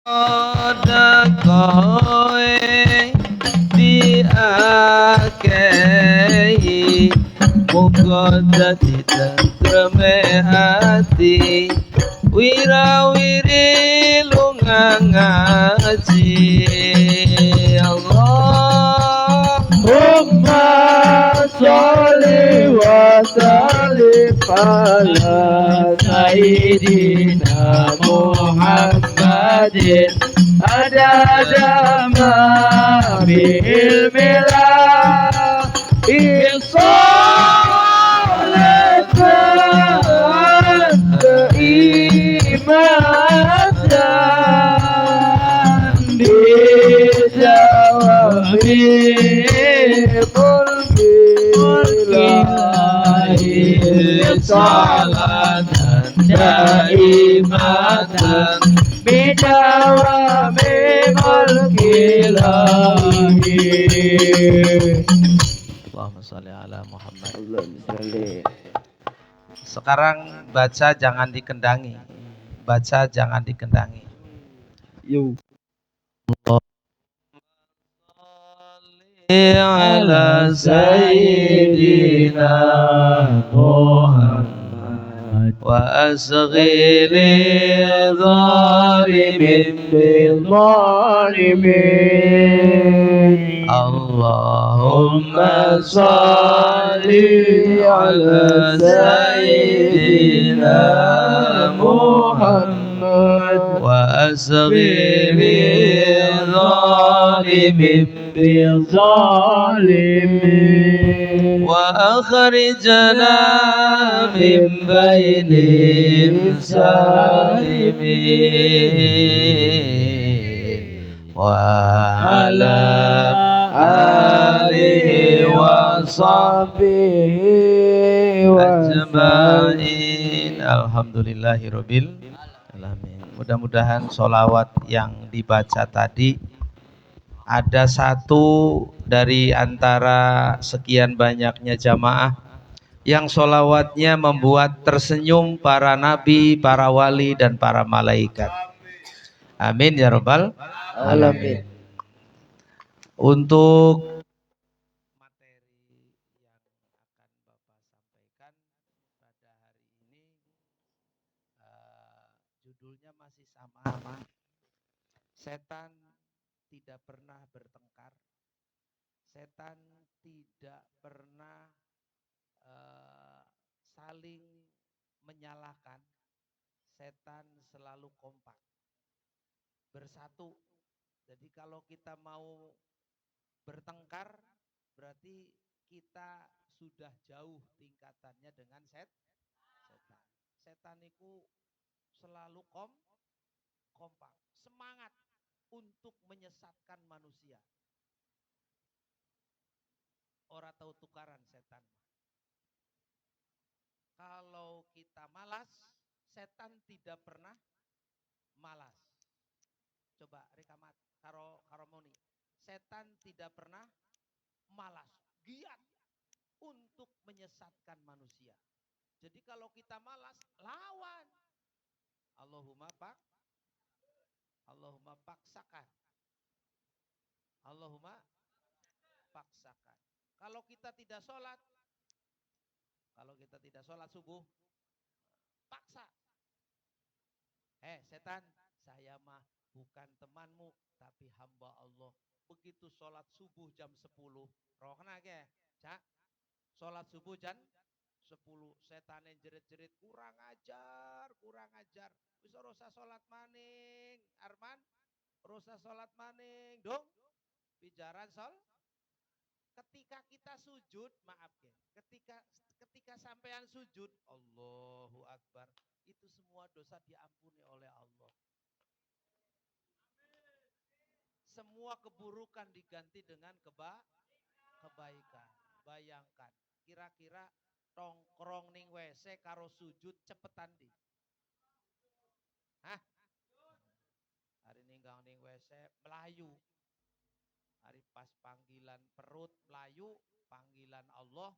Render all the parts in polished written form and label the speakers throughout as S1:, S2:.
S1: Koe diakehi muga dadi tentreme ati wirawiri lunga ngaji Allahumma sholli wa sallim ala sayyidina Muhammadin adada ma bil milah isolatan keimatan dijawabi mulkilahi salatan daimatan bidawami mulkilahi. Allahumma sholli ala Muhammad. Sekarang baca jangan dikendangi. Baca jangan dikendangi. Yo. Ala sayyidina Muhammad wa asghili zalimin bil zalimin Allahumma salli ala sayyidina Muhammad wa asghili zalimin بالظالمين وأخرجنا من بينهم سالمين وعلى آله وصحبه أجمعين Alhamdulillahirabbil alamin. Mudah-mudahan sholawat yang dibaca tadi ada satu dari antara sekian banyaknya jamaah yang sholawatnya membuat tersenyum para nabi, para wali, dan para malaikat. Amin ya rabbal alamin. Untuk materi yang akan Bapak sampaikan pada hari ini, judulnya masih sama. Setan tidak pernah bertengkar. Setan tidak pernah saling menyalahkan. Setan selalu kompak, bersatu. Jadi kalau kita mau bertengkar, berarti kita sudah jauh tingkatannya dengan setan. Setan itu selalu kompak, semangat untuk menyesatkan manusia. Ora tahu tukaran setan. Kalau kita malas, setan tidak pernah malas. Coba rekamat karo moni. Setan tidak pernah malas, giat untuk menyesatkan manusia. Jadi kalau kita malas, lawan. Allahumma paksakan. Allahumma paksakan. Kalau kita tidak sholat subuh, paksa. Setan, saya mah bukan temanmu, tapi hamba Allah. Begitu sholat subuh jam 10, rohna ke, cak, sholat subuh jam 10, setan yang jerit-jerit, kurang ajar. Wis rosa sholat maning, Arman, rosa sholat maning, dong, bijaran ketika kita sujud, maaf ya, ketika sampean sujud, Allahu Akbar, itu semua dosa diampuni oleh Allah. Semua keburukan diganti dengan kebaikan. Bayangkan, kira-kira tongkrong ning WC karo sujud cepetan di. Hah? Hari ninggang ning WC melayu. Hari pas panggilan perut melayu, panggilan Allah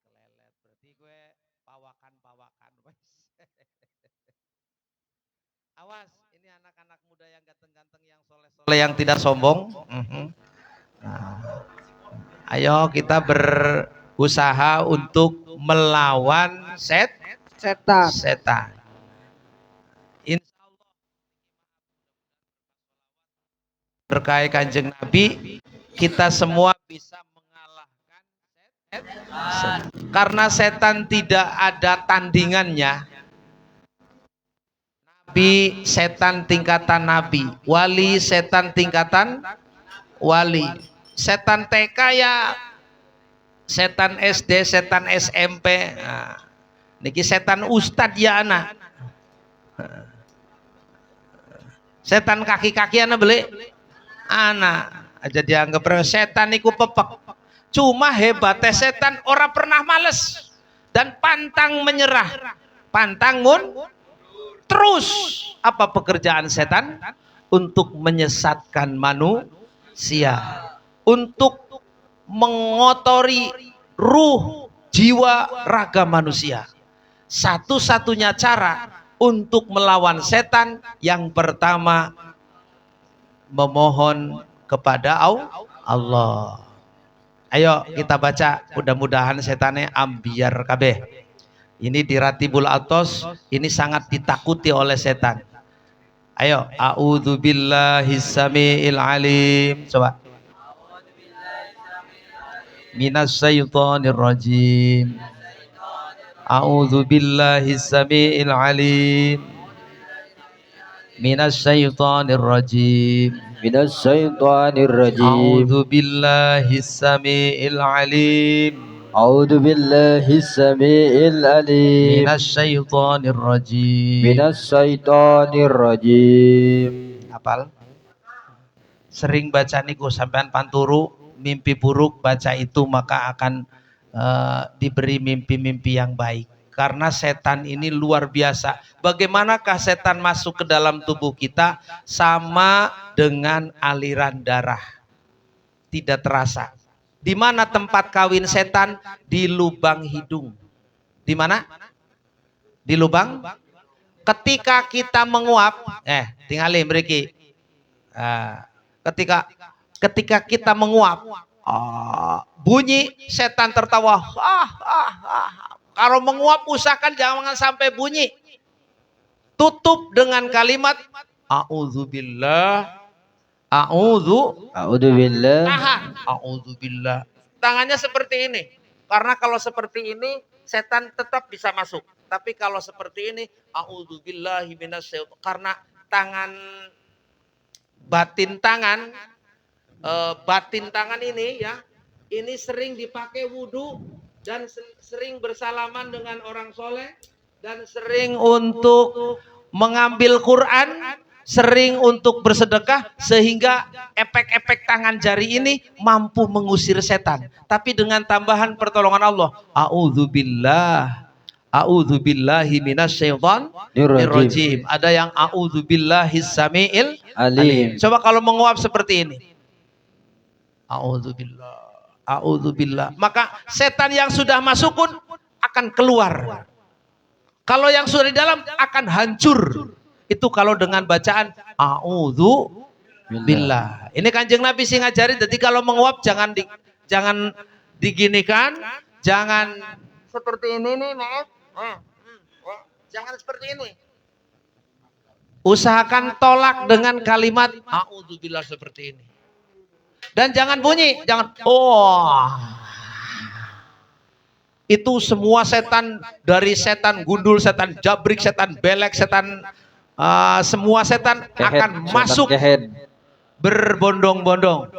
S1: kelelet. Berarti gue pawakan wes. Awas, ini anak-anak muda yang ganteng-ganteng, yang soleh-soleh, yang tidak sombong. Nah, ayo kita berusaha untuk melawan setan. Insya Allah berkait Kanjeng Nabi, kita semua bisa mengalahkan setan. Karena setan tidak ada tandingannya. Nabi setan tingkatan nabi, wali setan tingkatan wali. Setan TK ya setan SD, setan SMP. Nah, niki setan ustad ya anak. Setan kaki-kakian beli anak aja dianggap setan niku pepek. Cuma hebatnya setan orang pernah males dan pantang menyerah. Pantang terus. Apa pekerjaan setan? Untuk menyesatkan manusia, untuk mengotori ruh, jiwa, raga manusia. Satu-satunya cara untuk melawan setan yang pertama memohon kepada Allah. Ayo kita baca, mudah-mudahan setannya ambiar kabeh. Ini di Ratibul Atos, ini sangat ditakuti oleh setan. Ayo, a'udzubillahi samiil alim. Coba. Minasyaitonir rajim. A'udzubillahi samiil alim. Minasyaitonir rajim.
S2: Minasyaitonir rajim.
S1: A'udzubillahi samiil alim.
S2: A'udzu billahi samiil alim.
S1: Minasyaitonir rajim.
S2: Minasyaitonir rajim.
S1: Hafal? Sering baca niku sampean panturu, mimpi buruk baca itu maka akan diberi mimpi-mimpi yang baik. Karena setan ini luar biasa. Bagaimanakah setan masuk ke dalam tubuh kita? Sama dengan aliran darah. Tidak terasa. Di mana tempat kawin setan? Di lubang hidung. Di mana? Di lubang. Ketika kita menguap, tinggalin beriki. Ketika kita menguap, bunyi setan tertawa. Kalau menguap usahakan jangan sampai bunyi. Tutup dengan kalimat a'udzubillah.
S2: A'udzubillah.
S1: Tahan. A'udzubillah. Tangannya seperti ini. Karena kalau seperti ini setan tetap bisa masuk. Tapi kalau seperti ini a'udzubillahi minasyaitonir. Karena tangan batin tangan ini ya, ini sering dipakai wudhu dan sering bersalaman dengan orang soleh dan sering untuk mengambil Quran, sering untuk bersedekah, sehingga efek-efek tangan jari ini mampu mengusir setan. Tapi dengan tambahan pertolongan Allah, a'udzubillahi minasyaitonir rajim. Ada yang a'udzubillahis samiil alim. Coba kalau menguap seperti ini. A'udzubillah. Maka setan yang sudah masuk pun akan keluar. Kalau yang sudah di dalam akan hancur. Itu kalau dengan bacaan a'udzubillah. Ini Kanjeng Nabi sih ngajari. Jadi kalau menguap jangan diginikan, jangan seperti ini nih, jangan seperti ini. Usahakan tolak dengan kalimat a'udzubillah seperti ini. Dan jangan bunyi, jangan Itu semua setan, dari setan gundul, setan jabrik, setan belek, setan semua setan akan masuk berbondong-bondong.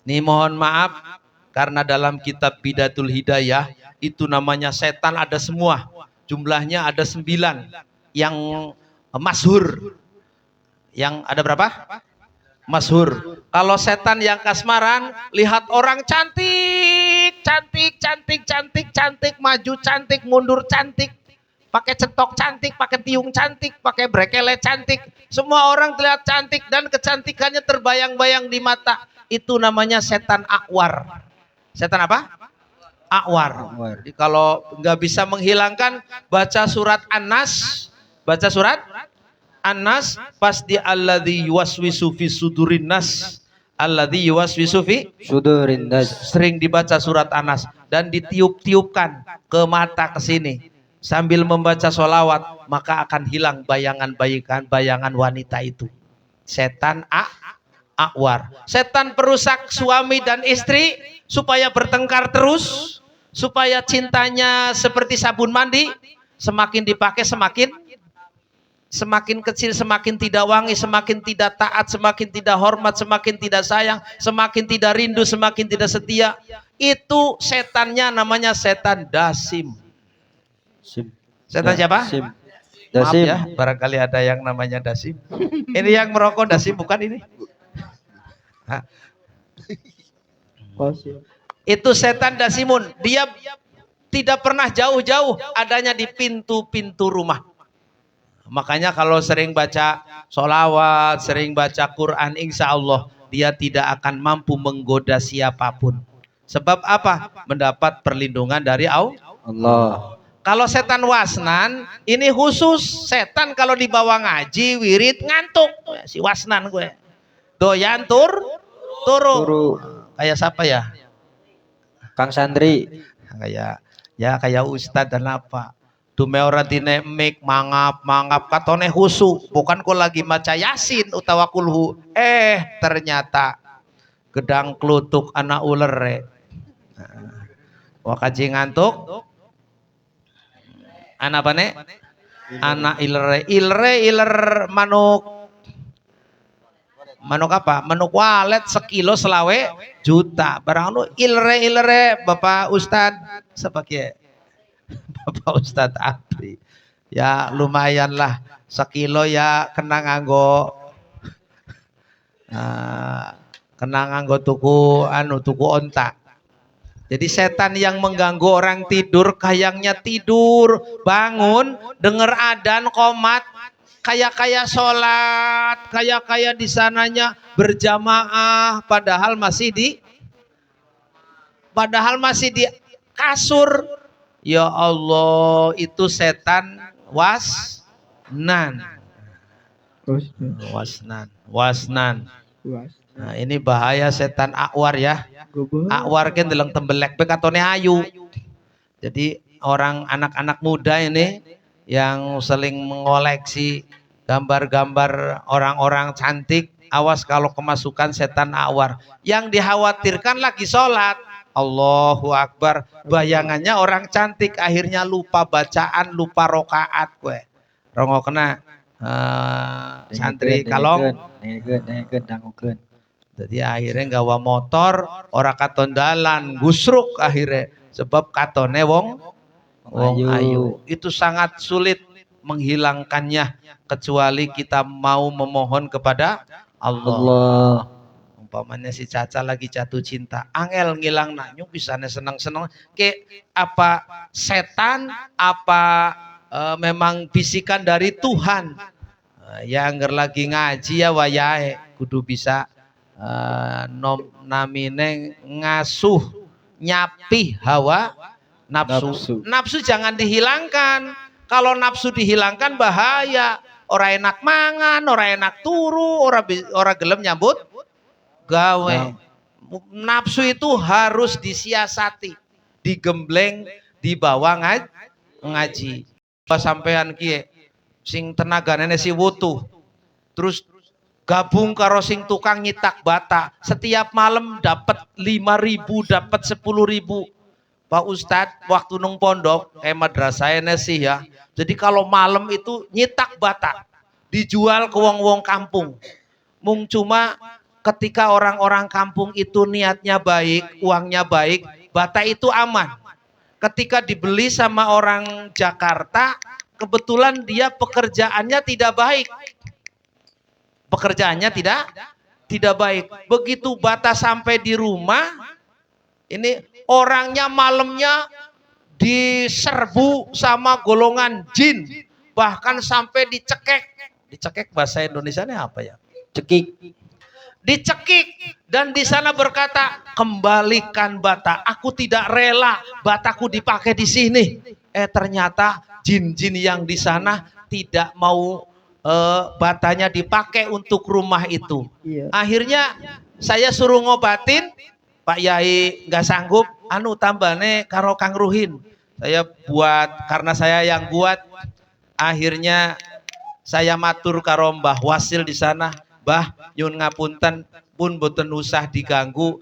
S1: Nih mohon maaf karena dalam kitab Bidatul Hidayah itu namanya setan ada semua. Jumlahnya ada 9 yang masyhur. Yang ada berapa? Masyhur. Kalau setan yang kasmaran, lihat orang cantik, maju cantik, mundur cantik, pakai cetok cantik, pakai tiung cantik, pakai brekele cantik. Semua orang terlihat cantik dan kecantikannya terbayang-bayang di mata. Itu namanya setan akwar. Setan apa? Akwar. Jadi kalau nggak bisa menghilangkan, baca surat An-Nas, baca surat Anas pas di alladzi yuwaswisu fi sudurin nas. Alladzi yuwaswisu fi
S2: Sudurin nas.
S1: sering dibaca surat Anas dan ditiup-tiupkan ke mata ke sini sambil membaca sholawat, maka akan hilang bayangan wanita itu. Setan akwar, setan perusak suami dan istri supaya bertengkar terus, supaya cintanya seperti sabun mandi, semakin dipakai semakin kecil, semakin tidak wangi, semakin tidak taat, semakin tidak hormat, semakin tidak sayang, semakin tidak rindu, semakin tidak setia. Itu setannya namanya setan dasim.
S2: Sim.
S1: Setan siapa?
S2: Sim.
S1: Maaf
S2: Dasim.
S1: ya, barangkali ada yang namanya dasim. Ini yang merokok dasim bukan ini? Hah? Itu setan dasimun. Dia tidak pernah jauh-jauh, adanya di pintu-pintu rumah. Makanya kalau sering baca sholawat, sering baca Quran, insya Allah dia tidak akan mampu menggoda siapapun. Sebab apa? Mendapat perlindungan dari
S2: Allah.
S1: Kalau setan wasnan, ini khusus setan kalau dibawa ngaji, wirid, ngantuk. Si wasnan gue. Doyan turu.
S2: Turu.
S1: Kayak siapa ya?
S2: Kang Sandri.
S1: Kayak Ustadz dan apa. Dume ora dine mik mangap katone husu, bukan kok lagi maca Yasin utawa kulhu. Ternyata gedang klutuk anak uler. Wakaji ngantuk. Anak apa nek? Anak iler manuk apa? Manuk walet sekilo selawe juta. Barang lu ilere Bapak Ustadz sebagai Bapak Ustadz Abri. Ya lumayan lah sekilo ya kena nganggo tuku onta. Jadi setan yang mengganggu orang tidur, kayangnya tidur, bangun, dengar adzan qomat, kayak sholat, kayak di sananya berjamaah, padahal masih di kasur. Ya Allah, itu setan wasnan. Nah, ini bahaya setan akwar ya. Akwar kan deleng tembelek be katone ayu. Jadi anak-anak muda ini yang sering mengoleksi gambar-gambar orang-orang cantik, awas kalau kemasukan setan akwar. Yang dikhawatirkan lagi sholat, Allahu Akbar, bayangannya orang cantik, akhirnya lupa bacaan, lupa rokaat gue. Rongo kena santri kalong. Jadi akhirnya gawa motor, orang katon dalan, gusruk akhirnya. Sebab katone wong ayu. Itu sangat sulit menghilangkannya kecuali kita mau memohon kepada Allah. Umpamanya si Caca lagi jatuh cinta, angel ngilang nanyuk bisanya senang-senang ke apa setan apa memang bisikan dari Tuhan. Ya angger lagi ngaji ya wayahe kudu bisa namine ngasuh nyapi hawa nafsu jangan dihilangkan. Kalau nafsu dihilangkan bahaya, ora enak mangan, ora enak turu, ora gelem nyambut gawe. Nafsu itu harus disiasati, digembleng, dibawa ngaji. Pas sampean kie sing tenagane si wutuh, terus gabung karo sing tukang nyitak bata, setiap malam dapat 5.000, dapat 10.000. Pak Ustadz waktu nung pondok kayak madrasah sih ya. Jadi kalau malam itu nyitak bata dijual ke wong-wong kampung. Mung cuma ketika orang-orang kampung itu niatnya baik, uangnya baik, bata itu aman. Ketika dibeli sama orang Jakarta, kebetulan dia pekerjaannya tidak baik. Pekerjaannya tidak baik. Begitu bata sampai di rumah, ini orangnya malamnya diserbu sama golongan jin. Bahkan sampai dicekek. Dicekek bahasa Indonesianya apa ya?
S2: Cekik.
S1: Dicekik dan di sana berkata, kembalikan bata, aku tidak rela bataku dipakai di sini. Ternyata jin-jin yang di sana tidak mau batanya dipakai untuk rumah itu.
S2: Iya.
S1: Akhirnya saya suruh ngobatin, Pak Yai nggak sanggup, anu tambane karo Kang Ruhin. Saya buat, karena saya yang buat, akhirnya saya matur karo Mbah Wasil di sana, Mbah nyun ngapunten pun boten usah diganggu,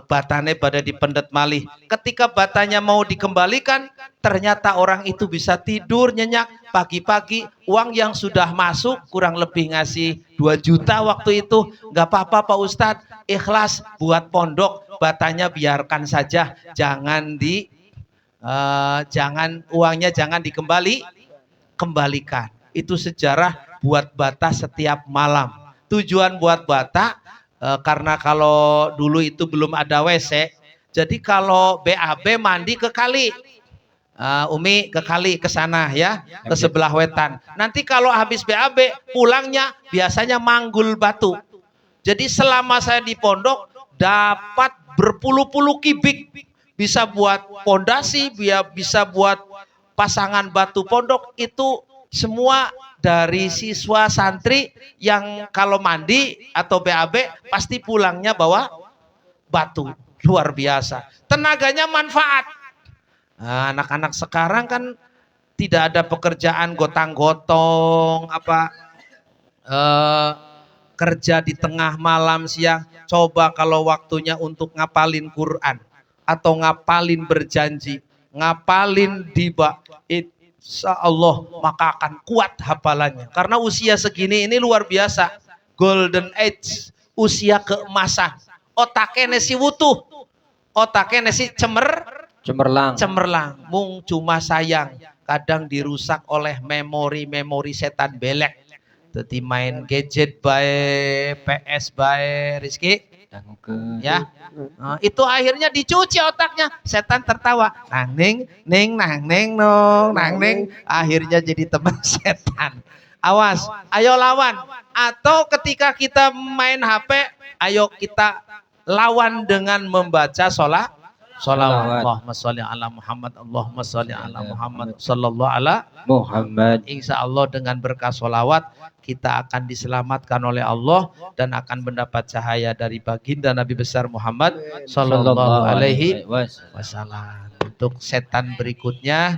S1: batane pada dipendet malih. Ketika batanya mau dikembalikan, ternyata orang itu bisa tidur nyenyak. Pagi-pagi uang yang sudah masuk kurang lebih ngasih 2 juta waktu itu, nggak apa-apa Pak Ustadz, ikhlas buat pondok, batanya biarkan saja, jangan uangnya jangan kembalikan. Itu sejarah buat bata setiap malam. Tujuan buat bata karena kalau dulu itu belum ada WC, jadi kalau BAB mandi ke kali. Umi ke kali ke sana ya, ke sebelah wetan. Nanti kalau habis BAB pulangnya biasanya manggul batu. Jadi selama saya di pondok dapat berpuluh-puluh kubik, bisa buat pondasi, bisa buat pasangan batu pondok, itu semua dari siswa santri yang kalau mandi atau BAB pasti pulangnya bawa batu. Luar biasa. Tenaganya manfaat. Nah, anak-anak sekarang kan tidak ada pekerjaan gotang-gotong kerja di tengah malam siang. Coba kalau waktunya untuk ngapalin Quran atau ngapalin berjanji, ngapalin diba, insya Allah maka akan kuat hafalannya. Karena usia segini ini luar biasa, golden age, usia keemasan. Otaknya nesi wutuh, otaknya nesi cemerlang, mung cuma sayang kadang dirusak oleh memori setan belek. Jadi main gadget bae, PS bae, Rizky ya. Itu akhirnya dicuci otaknya, setan tertawa, nang ning nong nang ning, akhirnya jadi teman setan. Awas, ayo lawan. Atau ketika kita main HP, ayo kita lawan dengan membaca sholawat. Allahumma sholli ala Muhammad, Allahumma sholli ala Muhammad, sallallahu ala Muhammad. Insya Allah dengan berkah sholawat kita akan diselamatkan oleh Allah dan akan mendapat cahaya dari baginda Nabi besar Muhammad sallallahu alaihi wasallam. Untuk setan berikutnya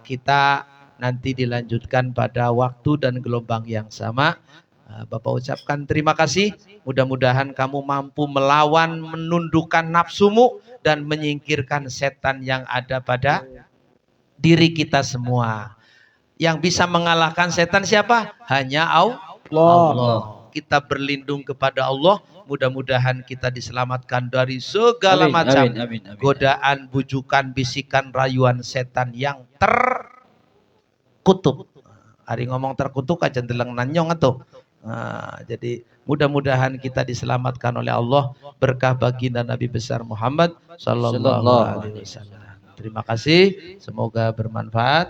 S1: kita nanti dilanjutkan pada waktu dan gelombang yang sama. Bapak ucapkan terima kasih. Mudah-mudahan kamu mampu melawan, menundukkan nafsumu dan menyingkirkan setan yang ada pada diri kita semua. Yang bisa mengalahkan setan siapa? Hanya Allah. Kita berlindung kepada Allah. Mudah-mudahan kita diselamatkan dari segala macam godaan, bujukan, bisikan, rayuan setan yang terkutuk. Hari ngomong terkutuk aja ndeleng nanyong atuh. Jadi mudah-mudahan kita diselamatkan oleh Allah berkah baginda Nabi besar Muhammad sallallahu alaihi wasallam. Terima kasih, semoga bermanfaat.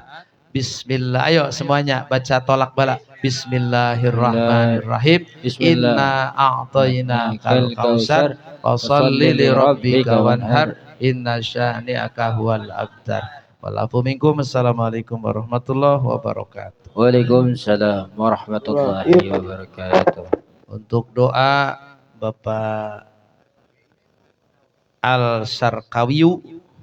S1: Bismillah, ayo semuanya baca tolak bala. Bismillahirrahmanirrahim. Inna a'tainakal kautsar fasholli li rabbika wanhar inna syani'aka huwal abtar. Walafu minkum. Assalamualaikum warahmatullahi wabarakatuh.
S2: Waalaikumsalam warahmatullahi wabarakatuh.
S1: Untuk doa Bapak Al Sarkawiyu